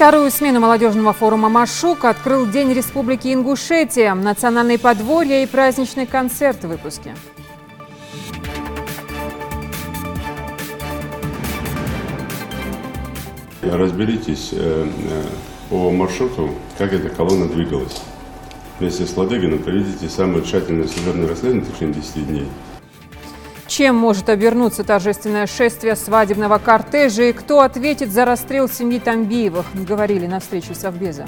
Вторую смену молодежного форума «Машук» открыл День Республики Ингушетия, национальные подворья и праздничный концерт в выпуске. Разберитесь по маршруту, как эта колонна двигалась. Вместе с Ладыгиным проведите самое тщательное служебное расследование в течение 10 дней. Чем может обернуться торжественное шествие свадебного кортежа и кто ответит за расстрел семьи Тамбиевых, говорили на встрече Совбеза.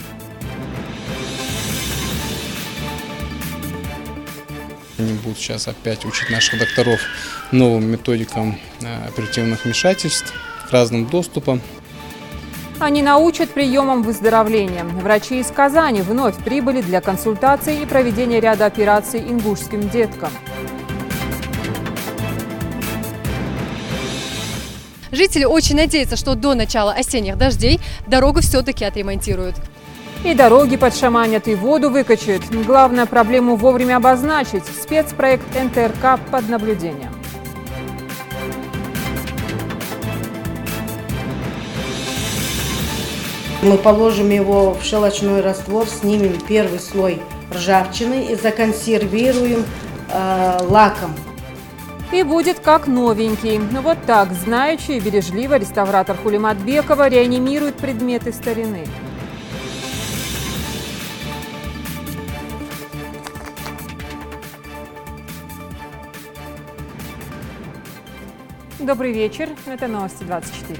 Они будут сейчас опять учить наших докторов новым методикам оперативных вмешательств, к разным доступам. Они научат приемам выздоровления. Врачи из Казани вновь прибыли для консультаций и проведения ряда операций ингушским деткам. Жители очень надеются, что до начала осенних дождей дорогу все-таки отремонтируют. И дороги подшаманят, и воду выкачают. Главное, проблему вовремя обозначить. Спецпроект НТРК под наблюдением. Мы положим его в щелочной раствор, снимем первый слой ржавчины и законсервируем лаком. И будет как новенький. Вот так, знаючи и бережливо, реставратор Хулиматбекова реанимирует предметы старины. Добрый вечер. Это новости 24.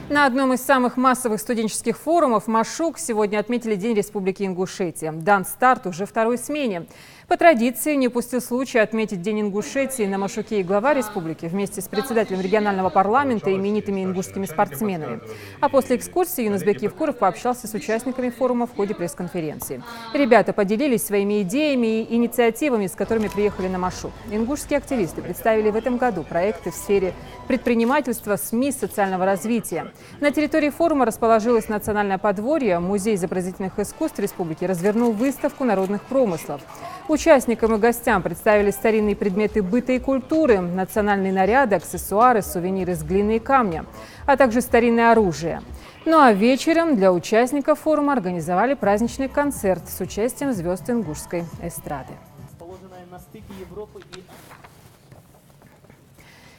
На одном из самых массовых студенческих форумов «Машук» сегодня отметили День Республики Ингушетия. Дан старт уже второй смене. По традиции не упустил случай отметить День Ингушетии на Машуке и глава республики вместе с председателем регионального парламента и именитыми ингушскими спортсменами. А после экскурсии Юнусбек Евкуров пообщался с участниками форума в ходе пресс-конференции. Ребята поделились своими идеями и инициативами, с которыми приехали на Машук. Ингушские активисты представили в этом году проекты в сфере предпринимательства, СМИ, социального развития. На территории форума расположилось национальное подворье. Музей изобразительных искусств республики развернул выставку народных промыслов. Участникам и гостям представили старинные предметы быта и культуры, национальные наряды, аксессуары, сувениры из глины и камня, а также старинное оружие. Ну а вечером для участников форума организовали праздничный концерт с участием звезд ингушской эстрады.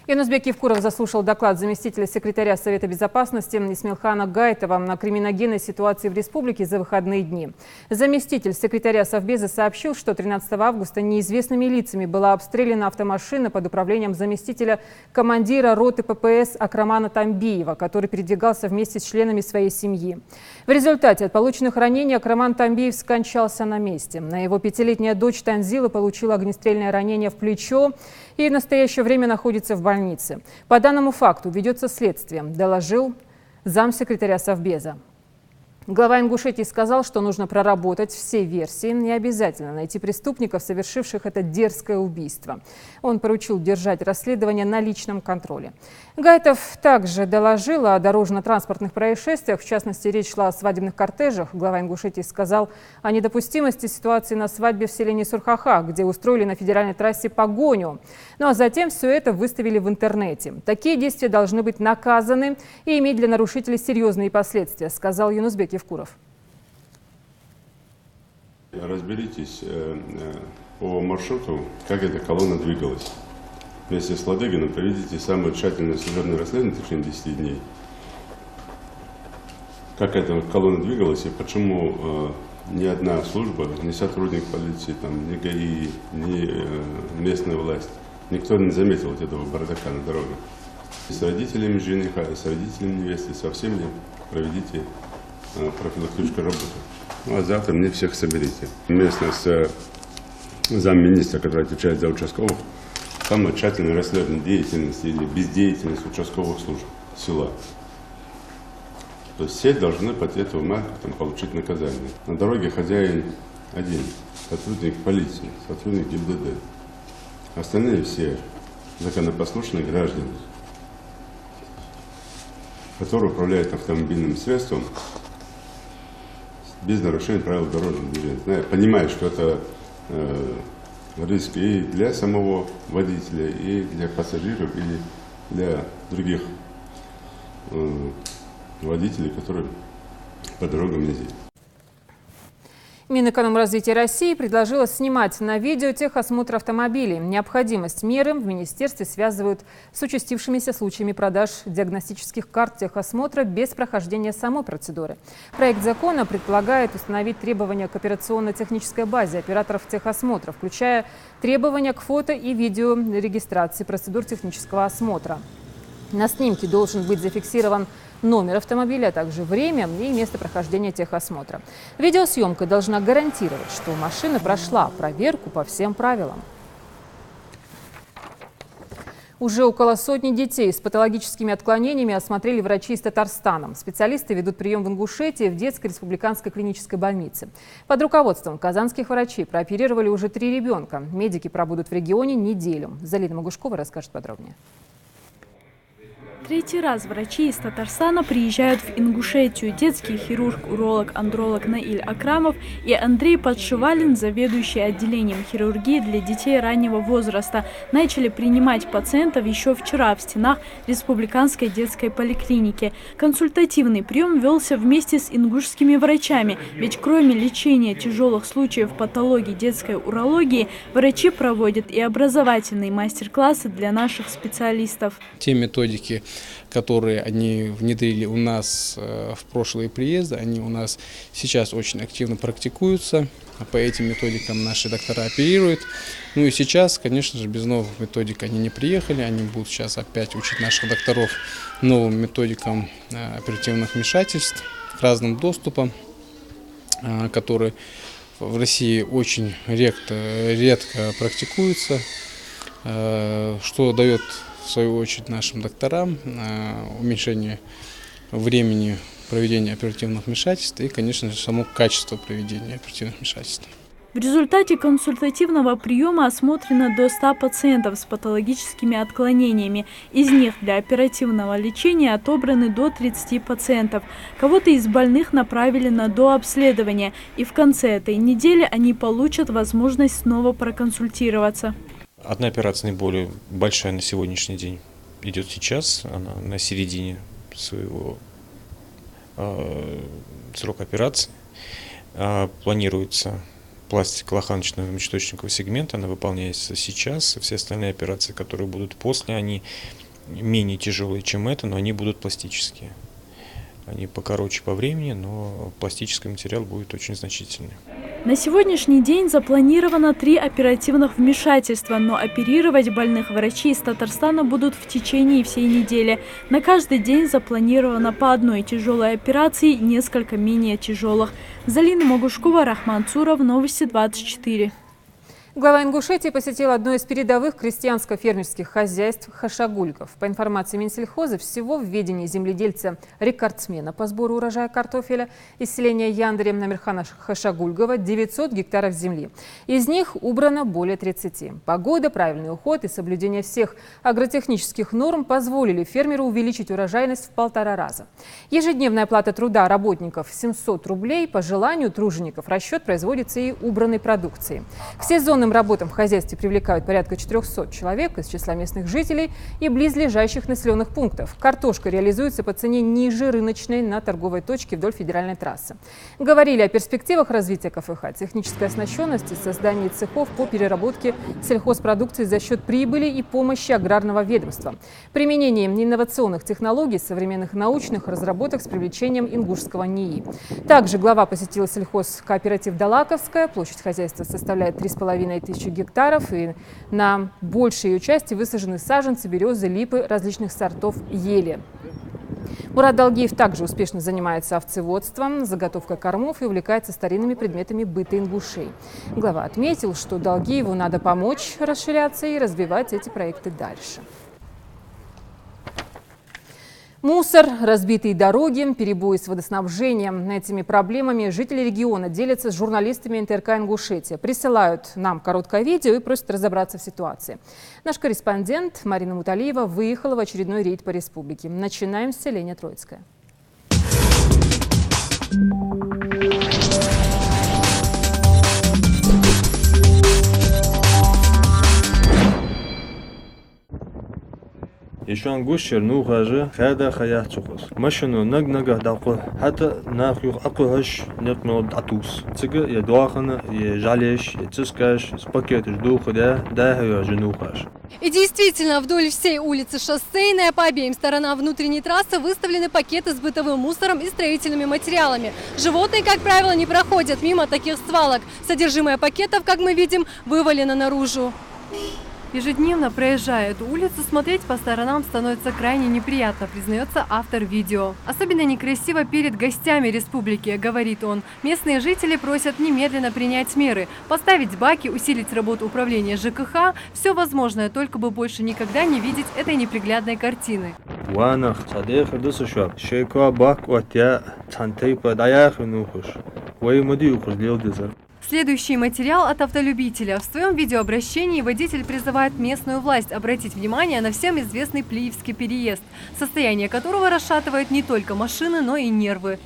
Юнусбек Евкуров заслушал доклад заместителя секретаря Совета безопасности Исмилхана Гайтова на криминогенной ситуации в республике за выходные дни. Заместитель секретаря Совбеза сообщил, что 13 августа неизвестными лицами была обстреляна автомашина под управлением заместителя командира роты ППС Акрамана Тамбиева, который передвигался вместе с членами своей семьи. В результате от полученных ранений Акраман Тамбиев скончался на месте. На его 5-летняя дочь Танзила получила огнестрельное ранение в плечо и в настоящее время находится в больнице. По данному факту ведется следствие, доложил замсекретаря Совбеза. Глава Ингушетии сказал, что нужно проработать все версии и обязательно найти преступников, совершивших это дерзкое убийство. Он поручил держать расследование на личном контроле. Гайтов также доложил о дорожно-транспортных происшествиях. В частности, речь шла о свадебных кортежах. Глава Ингушетии сказал о недопустимости ситуации на свадьбе в селении Сурхаха, где устроили на федеральной трассе погоню. Ну а затем все это выставили в интернете. Такие действия должны быть наказаны и иметь для нарушителей серьезные последствия, сказал Юнусбек Евкуров. Разберитесь по маршруту, как эта колонна двигалась. Вместе с Ладыгиным проведите самое тщательное служебное расследование в течение 10 дней. Как эта колонна двигалась и почему ни одна служба, ни сотрудник полиции, ни ГАИ, ни местная власть, никто не заметил этого бардака на дороге. С родителями жениха, с родителями невесты, со всеми проведите профилактическую работу. Ну, а завтра мне всех соберите. Вместе с замминистра, который отвечает за участковых, самое тщательное расследование деятельности или бездеятельности участковых служб села. То есть все должны по этому получить наказание. На дороге хозяин один, сотрудник полиции, сотрудник ГИБДД. Остальные все законопослушные граждане, которые управляют автомобильным средством без нарушения правил дорожного движения. Понимая, что это риск и для самого водителя, и для пассажиров, и для других водителей, которые по дорогам ездят. Минэкономразвития России предложило снимать на видео техосмотр автомобилей. Необходимость меры в министерстве связывают с участившимися случаями продаж диагностических карт техосмотра без прохождения самой процедуры. Проект закона предполагает установить требования к операционно-технической базе операторов техосмотра, включая требования к фото и видеорегистрации процедур технического осмотра. На снимке должен быть зафиксирован номер автомобиля, а также время и место прохождения техосмотра. Видеосъемка должна гарантировать, что машина прошла проверку по всем правилам. Уже около сотни детей с патологическими отклонениями осмотрели врачи из Татарстана. Специалисты ведут прием в Ингушетии в детской республиканской клинической больнице. Под руководством казанских врачей прооперировали уже 3 ребенка. Медики пробудут в регионе неделю. Залина Магушкова расскажет подробнее. Третий раз врачи из Татарстана приезжают в Ингушетию. Детский хирург, уролог, андролог Наиль Акрамов и Андрей Подшивалин, заведующий отделением хирургии для детей раннего возраста, начали принимать пациентов еще вчера в стенах республиканской детской поликлиники. Консультативный прием велся вместе с ингушскими врачами, ведь кроме лечения тяжелых случаев патологии детской урологии, врачи проводят и образовательные мастер-классы для наших специалистов. Те методики, которые они внедрили у нас в прошлые приезды, они у нас сейчас очень активно практикуются. По этим методикам наши доктора оперируют. Ну и сейчас, конечно же, без новых методик они не приехали. Они будут сейчас опять учить наших докторов новым методикам оперативных вмешательств, к разным доступам, которые в России очень редко практикуются, что дает в свою очередь нашим докторам уменьшение времени проведения оперативных вмешательств и, конечно же, само качество проведения оперативных вмешательств. В результате консультативного приема осмотрено до 100 пациентов с патологическими отклонениями. Из них для оперативного лечения отобраны до 30 пациентов. Кого-то из больных направили на дообследование. И в конце этой недели они получат возможность снова проконсультироваться. Одна операция наиболее большая на сегодняшний день идет сейчас, она на середине своего срока операции. Планируется пластика лоханочного мочеточникового сегмента, она выполняется сейчас. Все остальные операции, которые будут после, они менее тяжелые, чем это, но они будут пластические. Они покороче по времени, но пластический материал будет очень значительный. На сегодняшний день запланировано 3 оперативных вмешательства, но оперировать больных врачи из Татарстана будут в течение всей недели. На каждый день запланировано по одной тяжелой операции, несколько менее тяжелых. Залина Магушкова, Рахман Цуров, Новости 24. Глава Ингушетии посетил одно из передовых крестьянско-фермерских хозяйств Хашагульков. По информации Минсельхоза, всего в ведении земледельца-рекордсмена по сбору урожая картофеля из селения Яндыре Намирхана Хашагульгова 900 гектаров земли. Из них убрано более 30. Погода, правильный уход и соблюдение всех агротехнических норм позволили фермеру увеличить урожайность в 1,5 раза. Ежедневная оплата труда работников 700 рублей. По желанию тружеников расчет производится и убранной продукции. К сезонным работам в хозяйстве привлекают порядка 400 человек из числа местных жителей и близлежащих населенных пунктов. Картошка реализуется по цене ниже рыночной на торговой точке вдоль федеральной трассы. Говорили о перспективах развития КФХ, технической оснащенности, создании цехов по переработке сельхозпродукции за счет прибыли и помощи аграрного ведомства, применение инновационных технологий, современных научных разработок с привлечением ингушского НИИ. Также глава посетила сельхозкооператив «Далаковская». Площадь хозяйства составляет 3500 гектаров, и на большей ее части высажены саженцы, березы, липы различных сортов ели. Мурат Далгиев также успешно занимается овцеводством, заготовкой кормов и увлекается старинными предметами быта ингушей. Глава отметил, что Далгиеву надо помочь расширяться и развивать эти проекты дальше. Мусор, разбитые дороги, перебои с водоснабжением. Этими проблемами жители региона делятся с журналистами НТРК «Ингушетия». Присылают нам короткое видео и просят разобраться в ситуации. Наш корреспондент Марина Муталиева выехала в очередной рейд по республике. Начинаем с селения Троицкое. еще ангушер нухажи хада хаят цухус. Машину наг далко хата нах юх акуаш нетмел атус. Цыга я дуахана я жалеш я цискаш спакет жду хода да я женухаш. И действительно, вдоль всей улицы Шоссейной, а по обеим сторонам внутренней трассы выставлены пакеты с бытовым мусором и строительными материалами. Животные, как правило, не проходят мимо таких свалок. Содержимое пакетов, как мы видим, вывалено наружу. Ежедневно, проезжая эту улицу, смотреть по сторонам становится крайне неприятно, признается автор видео. Особенно некрасиво перед гостями республики, говорит он. Местные жители просят немедленно принять меры, поставить баки, усилить работу управления ЖКХ, все возможное, только бы больше никогда не видеть этой неприглядной картины. Следующий материал от автолюбителя. В своем видеообращении водитель призывает местную власть обратить внимание на всем известный Плиевский переезд, состояние которого расшатывает не только машины, но и нервы.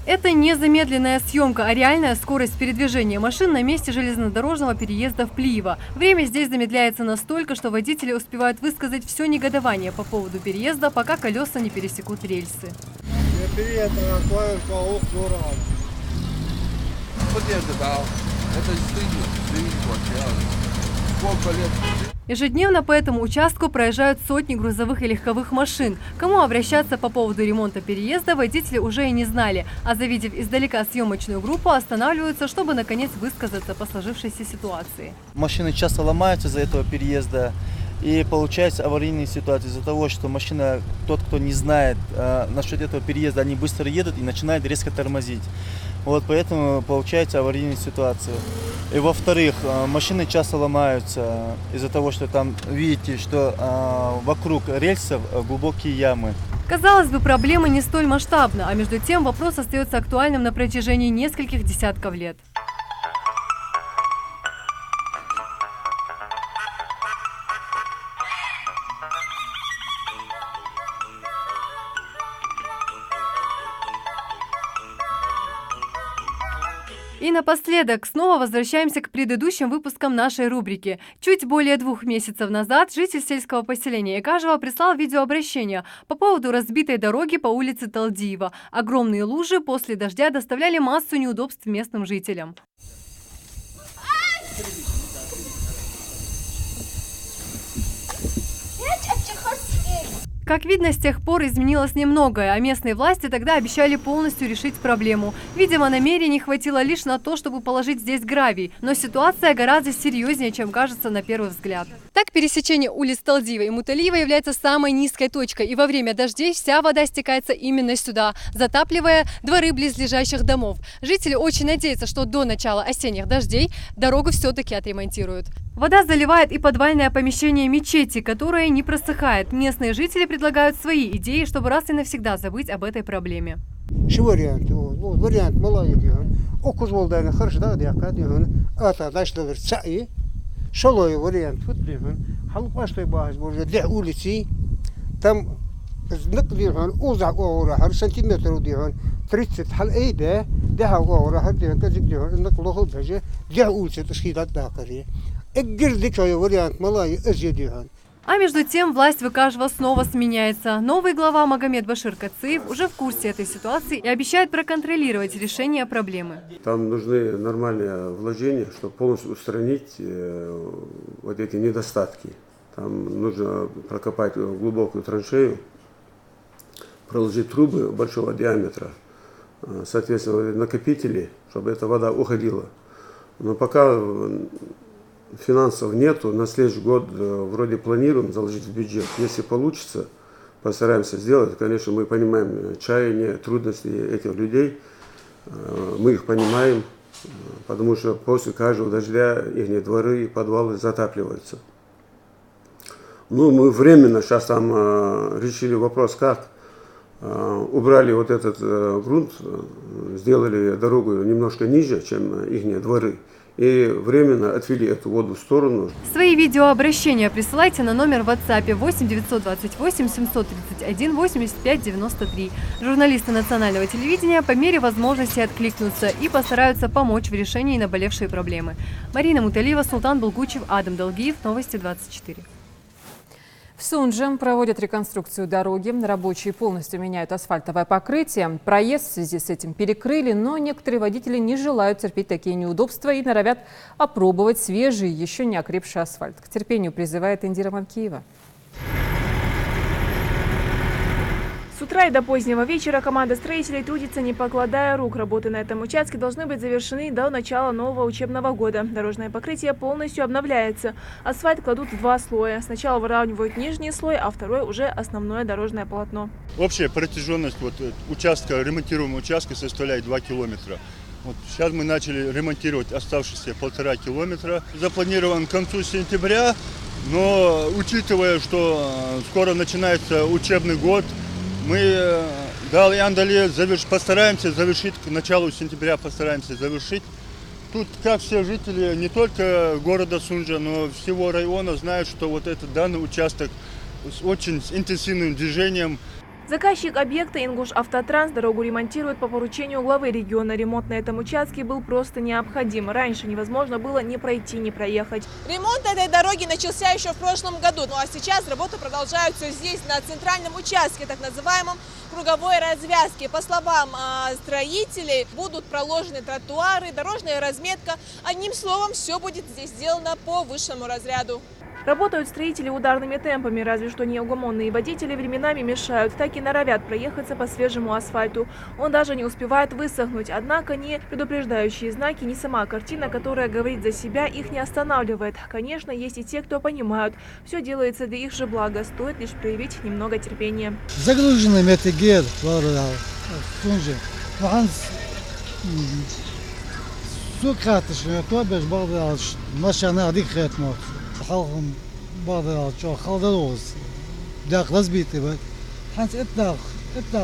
Это не замедленная съемка, а реальная скорость передвижения машин на месте железнодорожного переезда в Плиево. Время здесь замедляется настолько, что водители успевают высказать все негодование по поводу переезда, пока колеса не пересекут рельсы. Ежедневно по этому участку проезжают сотни грузовых и легковых машин. Кому обращаться по поводу ремонта переезда, водители уже и не знали. А завидев издалека съемочную группу, останавливаются, чтобы наконец высказаться по сложившейся ситуации. Машины часто ломаются из-за этого переезда. И получается аварийные ситуации из-за того, что машина, тот, кто не знает насчет этого переезда, они быстро едут и начинают резко тормозить. Вот поэтому получается аварийная ситуация. И во-вторых, машины часто ломаются из-за того, что там, видите, что вокруг рельсов глубокие ямы. Казалось бы, проблема не столь масштабна, а между тем вопрос остается актуальным на протяжении нескольких десятков лет. И напоследок снова возвращаемся к предыдущим выпускам нашей рубрики. Чуть более 2 месяцев назад житель сельского поселения Экажево прислал видеообращение по поводу разбитой дороги по улице Талдиева. Огромные лужи после дождя доставляли массу неудобств местным жителям. Как видно, с тех пор изменилось немногое, а местные власти тогда обещали полностью решить проблему. Видимо, намерений хватило лишь на то, чтобы положить здесь гравий, но ситуация гораздо серьезнее, чем кажется на первый взгляд. Так, пересечение улиц Талдиева и Муталиева является самой низкой точкой, и во время дождей вся вода стекается именно сюда, затапливая дворы близлежащих домов. Жители очень надеются, что до начала осенних дождей дорогу все-таки отремонтируют. Вода заливает и подвальное помещение мечети, которое не просыхает. Местные жители предлагают свои идеи, чтобы раз и навсегда забыть об этой проблеме. А между тем власть в Экажево снова сменяется. Новый глава Магомед Башир Кациев уже в курсе этой ситуации и обещает проконтролировать решение проблемы. Там нужны нормальные вложения, чтобы полностью устранить вот эти недостатки. Там нужно прокопать глубокую траншею, проложить трубы большого диаметра, соответственно, накопители, чтобы эта вода уходила. Но пока финансов нету, на следующий год вроде планируем заложить в бюджет. Если получится, постараемся сделать. Конечно, мы понимаем чаяние, трудности этих людей, мы их понимаем, потому что после каждого дождя их дворы и подвалы затапливаются. Ну, мы временно сейчас там решили вопрос, как. Убрали вот этот грунт, сделали дорогу немножко ниже, чем их дворы. и временно отвели эту воду в сторону. Свои видеообращения присылайте на номер в WhatsApp 8 928 731 85 93. Журналисты национального телевидения по мере возможности откликнутся и постараются помочь в решении наболевшей проблемы. Марина Муталиева, Султан Булгучев, Адам Долгиев, Новости 24. В Сунже проводят реконструкцию дороги. Рабочие полностью меняют асфальтовое покрытие. Проезд в связи с этим перекрыли, но некоторые водители не желают терпеть такие неудобства и норовят опробовать свежий, еще не окрепший асфальт. К терпению призывает Индира Манкиева. С утра и до позднего вечера команда строителей трудится, не покладая рук. Работы на этом участке должны быть завершены до начала нового учебного года. Дорожное покрытие полностью обновляется. Асфальт кладут в 2 слоя. Сначала выравнивают нижний слой, а второй уже основное дорожное полотно. Общая протяженность участка, ремонтируемого участка составляет 2 километра. Сейчас мы начали ремонтировать оставшиеся 1,5 километра. Запланирован к концу сентября, но учитывая, что скоро начинается учебный год, мы постараемся завершить, к началу сентября постараемся завершить. Тут, как все жители, не только города Сунжа, но всего района знают, что этот данный участок с очень интенсивным движением. Заказчик объекта «Ингуш-Автотранс» дорогу ремонтирует по поручению главы региона. Ремонт на этом участке был просто необходим. Раньше невозможно было ни пройти, ни проехать. Ремонт этой дороги начался еще в прошлом году. Ну а сейчас работы продолжаются здесь, на центральном участке, так называемом круговой развязке. По словам строителей, будут проложены тротуары, дорожная разметка. Одним словом, все будет здесь сделано по высшему разряду. Работают строители ударными темпами, разве что неугомонные водители временами мешают, так и норовят проехаться по свежему асфальту. Он даже не успевает высохнуть, однако ни предупреждающие знаки, ни сама картина, которая говорит за себя, их не останавливает. Конечно, есть и те, кто понимают, все делается для их же блага, стоит лишь проявить немного терпения. Загруженный метегер, حلقهم بعض الشو خالدروز داق разбитый вот ханс это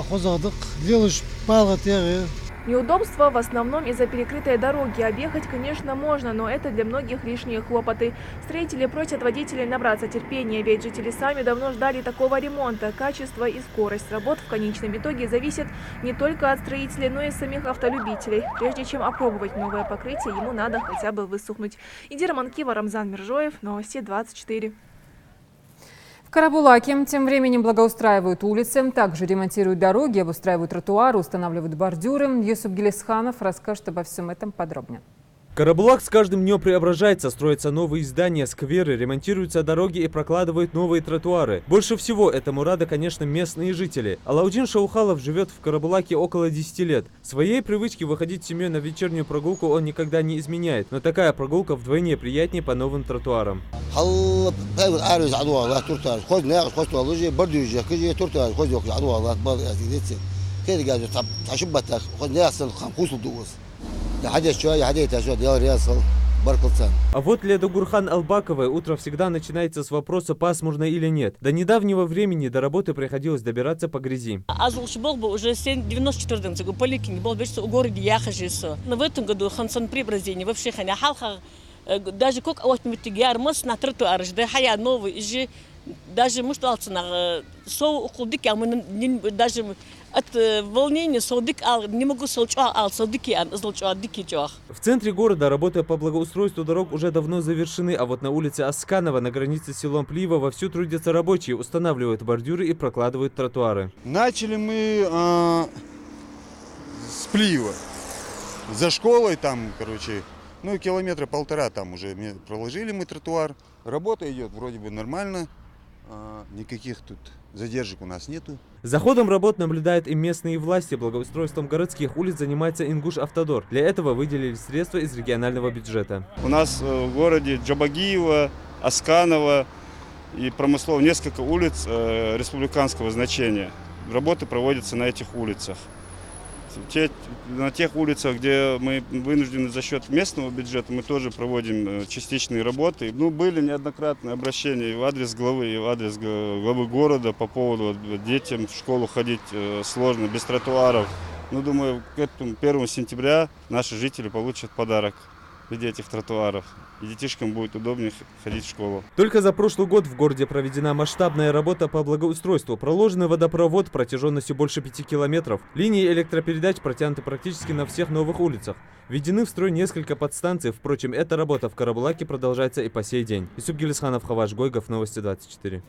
хозадык делаешь палатер. Неудобства в основном из-за перекрытой дороги. Объехать, конечно, можно, но это для многих лишние хлопоты. Строители просят водителей набраться терпения, ведь жители сами давно ждали такого ремонта. Качество и скорость работ в конечном итоге зависят не только от строителей, но и самих автолюбителей. Прежде чем опробовать новое покрытие, ему надо хотя бы высохнуть. Индира Манкиева, Рамзан Миржоев, Новости 24. В Карабулаке тем временем благоустраивают улицы, также ремонтируют дороги, обустраивают тротуары, устанавливают бордюры. Юсуп Гелесханов расскажет обо всем этом подробно. Карабулак с каждым днем преображается, строятся новые здания, скверы, ремонтируются дороги и прокладывают новые тротуары. Больше всего этому рады, конечно, местные жители. Алаудин Шаухалов живет в Карабулаке около 10 лет. Своей привычки выходить с семьей на вечернюю прогулку он никогда не изменяет, но такая прогулка вдвойне приятнее по новым тротуарам. А вот для Дугурхан Албаковой утро всегда начинается с вопроса, пасмурно или нет. До недавнего времени до работы приходилось добираться по грязи. Уже 94-м поликлиник был в городе Яхажисо. Но в этом году Хансан Преображение вообще даже как на тротуар, новый, даже даже от волнения не могу В центре города работы по благоустройству дорог уже давно завершены, а вот на улице Асканова на границе с селом Плива вовсю трудятся рабочие, устанавливают бордюры и прокладывают тротуары. Начали мы с Плива, за школой там, километра 1,5 там уже проложили мы тротуар. Работа идет вроде бы нормально, никаких тут задержек у нас нету. За ходом работ наблюдают и местные власти. Благоустройством городских улиц занимается Ингуш-Автодор. Для этого выделили средства из регионального бюджета. У нас в городе Джабагиева, Асканова и Промыслов несколько улиц республиканского значения. Работы проводятся на этих улицах. На тех улицах, где мы вынуждены за счет местного бюджета, мы тоже проводим частичные работы. Были неоднократные обращения и в адрес главы, и в адрес главы города по поводу детям в школу ходить сложно, без тротуаров. Думаю, к этому 1 сентября наши жители получат подарок в виде этих тротуаров. И детишкам будет удобнее ходить в школу. Только за прошлый год в городе проведена масштабная работа по благоустройству. Проложен водопровод протяженностью больше 5 километров. Линии электропередач протянуты практически на всех новых улицах. Введены в строй несколько подстанций. Впрочем, эта работа в Карабулаке продолжается и по сей день. Юсуп Гелисханов, Хаваш Гойгов, Новости 24.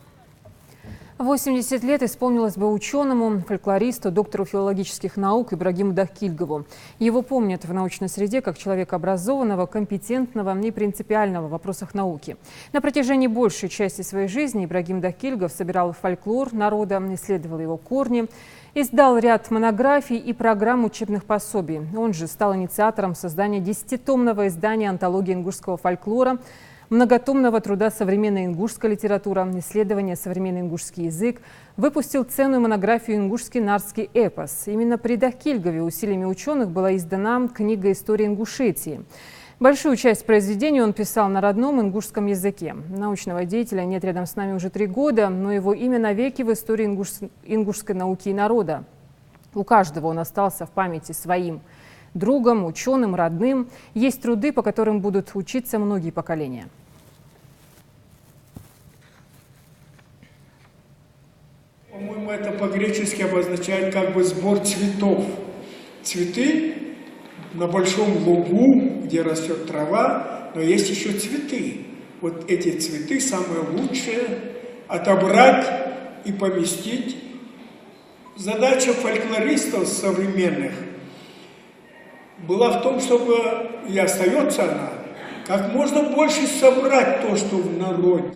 80 лет исполнилось бы ученому, фольклористу, доктору филологических наук Ибрагиму Дахкильгову. Его помнят в научной среде как человека образованного, компетентного и принципиального в вопросах науки. На протяжении большей части своей жизни Ибрагим Дахкильгов собирал фольклор народа, исследовал его корни, издал ряд монографий и программ учебных пособий. Он же стал инициатором создания 10-томного издания антологии ингушского фольклора, многотомного труда «Современная ингушская литература», исследование «Современный ингушский язык», выпустил ценную монографию «Ингушский нарский эпос». Именно при Дахкильгове усилиями ученых была издана книга «История Ингушетии». Большую часть произведений он писал на родном ингушском языке. Научного деятеля нет рядом с нами уже 3 года, но его имя навеки в истории ингушской науки и народа. У каждого он остался в памяти своим другом, ученым, родным. Есть труды, по которым будут учиться многие поколения. По-моему, это по-гречески обозначает как бы сбор цветов. Цветы на большом лугу, где растет трава, но есть еще цветы. Вот эти цветы самые лучшие отобрать и поместить. Задача фольклористов современных была в том, чтобы, и остается она, как можно больше собрать то, что в народе.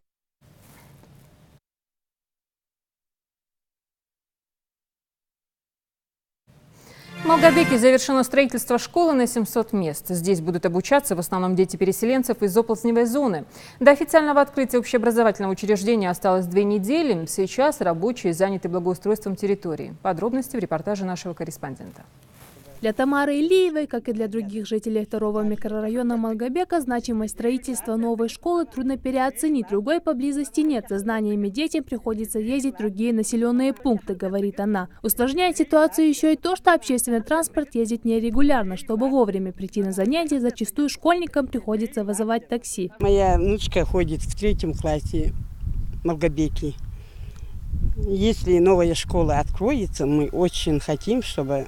В Малгобеке завершено строительство школы на 700 мест. Здесь будут обучаться в основном дети переселенцев из оползневой зоны. До официального открытия общеобразовательного учреждения осталось 2 недели. Сейчас рабочие заняты благоустройством территории. Подробности в репортаже нашего корреспондента. Для Тамары Илиевой, как и для других жителей 2-го микрорайона Малгобека, значимость строительства новой школы трудно переоценить. Другой поблизости нет. За знаниями детям приходится ездить в другие населенные пункты, говорит она. Усложняет ситуацию еще и то, что общественный транспорт ездит нерегулярно. Чтобы вовремя прийти на занятия, зачастую школьникам приходится вызывать такси. Моя внучка ходит в 3-м классе в Малгобеке. Если новая школа откроется, мы очень хотим, чтобы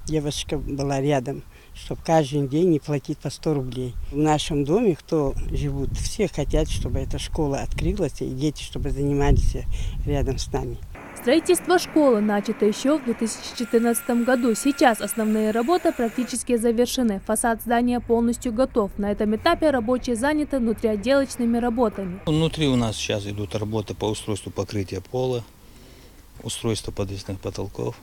девушка была рядом, чтобы каждый день не платить по 100 рублей. В нашем доме, кто живут, все хотят, чтобы эта школа открылась, и дети, чтобы занимались рядом с нами. Строительство школы начато еще в 2014 году. Сейчас основные работы практически завершены. Фасад здания полностью готов. На этом этапе рабочие заняты внутриотделочными работами. Внутри у нас сейчас идут работы по устройству покрытия пола, устройство подвесных потолков,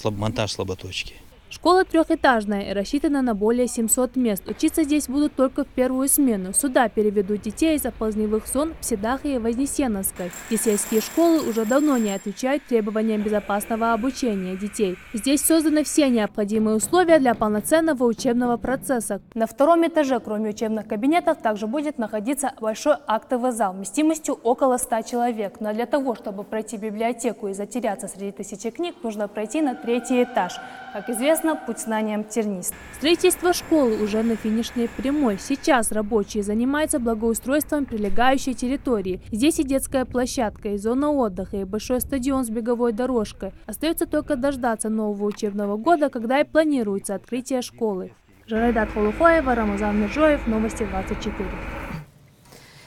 монтаж слаботочки. Школа 3-этажная и рассчитана на более 700 мест. Учиться здесь будут только в первую смену. Сюда переведут детей из оползневых зон Псидахи и Вознесеновской. И сельские школы уже давно не отвечают требованиям безопасного обучения детей. Здесь созданы все необходимые условия для полноценного учебного процесса. На 2-м этаже, кроме учебных кабинетов, также будет находиться большой актовый зал вместимостью около 100 человек. Но для того, чтобы пройти библиотеку и затеряться среди тысячи книг, нужно пройти на 3-й этаж. Как известно, путь знаниям тернист. Строительство школы уже на финишной прямой. Сейчас рабочие занимаются благоустройством прилегающей территории. Здесь и детская площадка, и зона отдыха, и большой стадион с беговой дорожкой. Остается только дождаться нового учебного года, когда и планируется открытие школы. Жарайдат Холухоева, Рамазан Миржоев, Новости 24.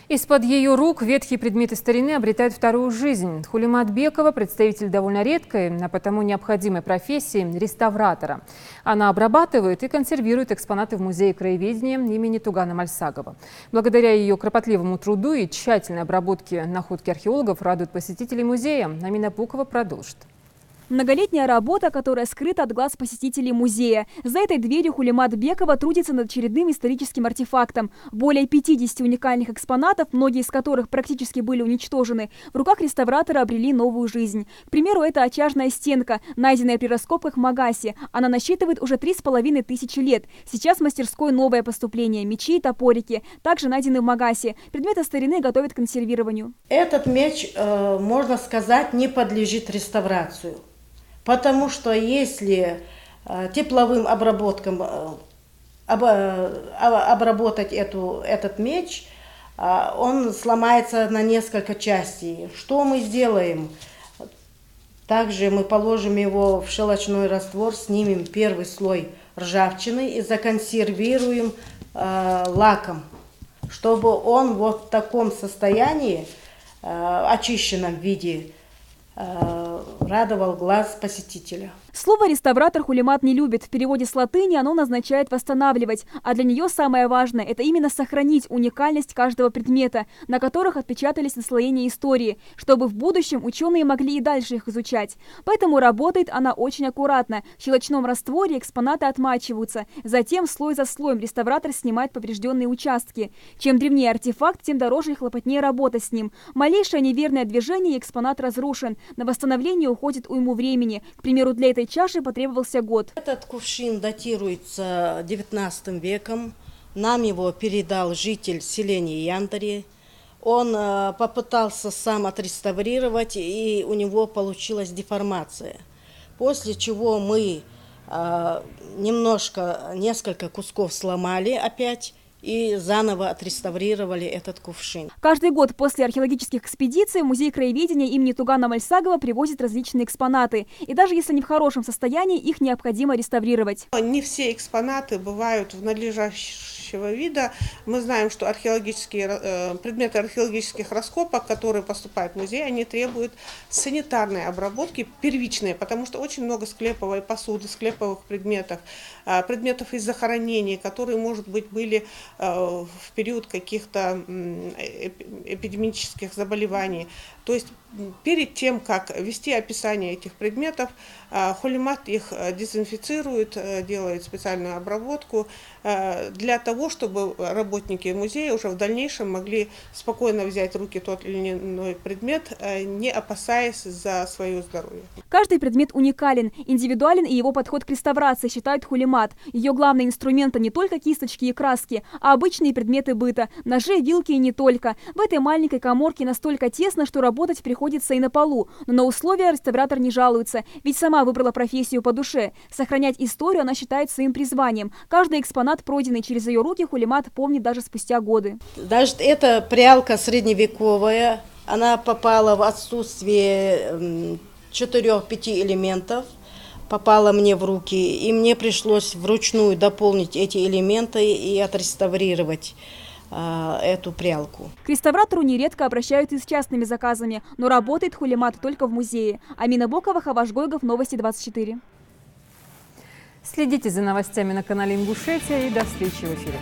Из-под ее рук ветхие предметы старины обретают вторую жизнь. Хулима Бекова – представитель довольно редкой, а потому необходимой профессии – реставратора. Она обрабатывает и консервирует экспонаты в Музее краеведения имени Тугана Мальсагова. Благодаря ее кропотливому труду и тщательной обработке находки археологов радуют посетителей музея. Амина Пукова продолжит. Многолетняя работа, которая скрыта от глаз посетителей музея. За этой дверью Хулима Бекова трудится над очередным историческим артефактом. Более 50 уникальных экспонатов, многие из которых практически были уничтожены, в руках реставратора обрели новую жизнь. К примеру, это очажная стенка, найденная при раскопках в Магасе. Она насчитывает уже 3500 лет. Сейчас в мастерской новое поступление – мечи и топорики, также найдены в Магасе. Предметы старины готовят к консервированию. Этот меч, можно сказать, не подлежит реставрации. Потому что если тепловым обработкам обработать этот меч, он сломается на несколько частей. Что мы сделаем? Также мы положим его в щелочной раствор, снимем первый слой ржавчины и законсервируем лаком, чтобы он вот в таком состоянии, очищенном виде, радовал глаз посетителя. Слово реставратор Хулимат не любит. В переводе с латыни оно означает «восстанавливать». А для нее самое важное – это именно сохранить уникальность каждого предмета, на которых отпечатались наслоения истории, чтобы в будущем ученые могли и дальше их изучать. Поэтому работает она очень аккуратно. В щелочном растворе экспонаты отмачиваются. Затем слой за слоем реставратор снимает поврежденные участки. Чем древнее артефакт, тем дороже и хлопотнее работа с ним. Малейшее неверное движение, и экспонат разрушен. На восстановление уходит уйму времени. К примеру, для этой чаши потребовался год. Этот кувшин датируется 19 веком. Нам его передал житель селения Янтари. Он попытался сам отреставрировать, и у него получилась деформация. После чего мы несколько кусков сломали опять и заново отреставрировали этот кувшин. Каждый год после археологических экспедиций в Музей краеведения имени Тугана Мальсагова привозят различные экспонаты. И даже если они в хорошем состоянии, их необходимо реставрировать. Не все экспонаты бывают в надлежащего вида. Мы знаем, что предметы археологических раскопок, которые поступают в музей, они требуют санитарной обработки первичной, потому что очень много склеповой посуды, склеповых предметов, предметов из захоронений, которые, может быть, были в период каких-то эпидемических заболеваний. То есть перед тем, как вести описание этих предметов, Хулимат их дезинфицирует, делает специальную обработку для того, чтобы работники музея уже в дальнейшем могли спокойно взять в руки тот или иной предмет, не опасаясь за свое здоровье. Каждый предмет уникален, индивидуален и его подход к реставрации, считает Хулимат. Ее главные инструменты не только кисточки и краски, а обычные предметы быта, ножи, вилки и не только. В этой маленькой каморке настолько тесно, что работать приходится и на полу. Но на условия реставратор не жалуется, ведь сама выбрала профессию по душе. Сохранять историю она считает своим призванием. Каждый экспонат, пройденный через ее руки, Хулимат помнит даже спустя годы. Даже эта прялка средневековая, она попала в отсутствие 4-5 элементов, попала мне в руки, и мне пришлось вручную дополнить эти элементы и отреставрировать эту прялку. К реставратору нередко обращаются и с частными заказами, но работает Хулимат только в музее. Амина Бокова, Хаваш Гойгов, Новости 24. Следите за новостями на канале Ингушетия и до встречи в эфире.